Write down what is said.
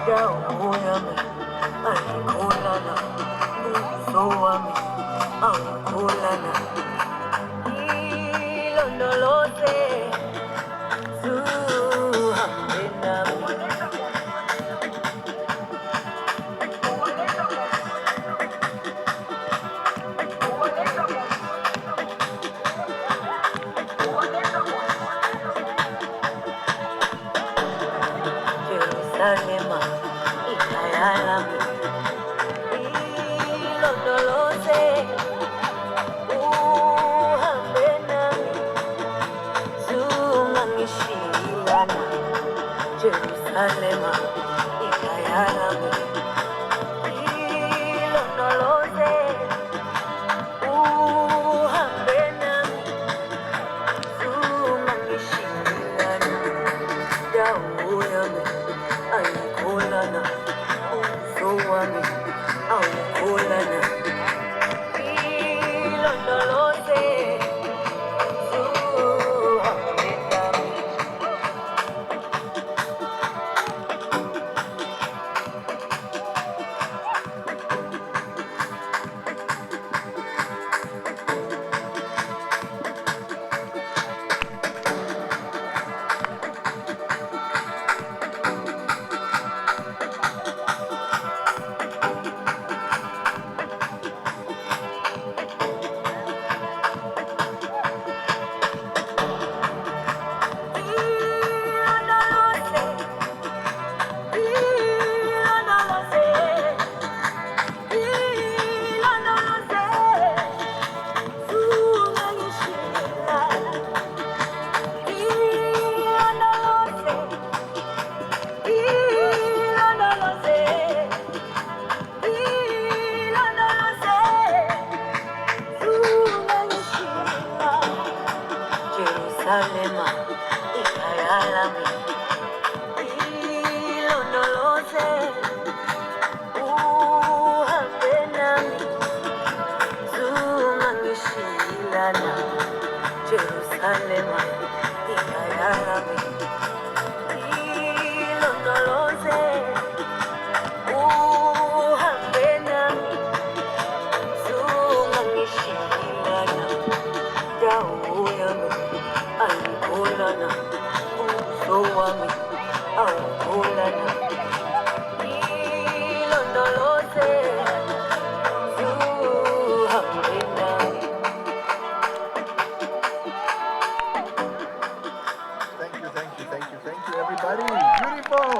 dawo yami ayikholana, ubuso wami awukholana, ilondoloze zuhambe nami. Jerusalema ikhaya lami, ilondoloze uhambe nami, zungangishilana. Jerusalema ikhaya lami, ilondoloze uhambe nami, zungangishilana. Dawo yami ayikholana, ubuso wami awukholana, ilondoloze uhambe nami. Jerusalema ikhaya lami, ilondoloze uhambe nami, zungangishilana. Jerusalema ikhaya lami, ilondoloze uhambe nami, zungangishilana. Dawo yami ayikholana, ubuso wami awukholana, ilondoloze uhambe nami. Thank you, thank you, thank you, thank you, everybody. Beautiful.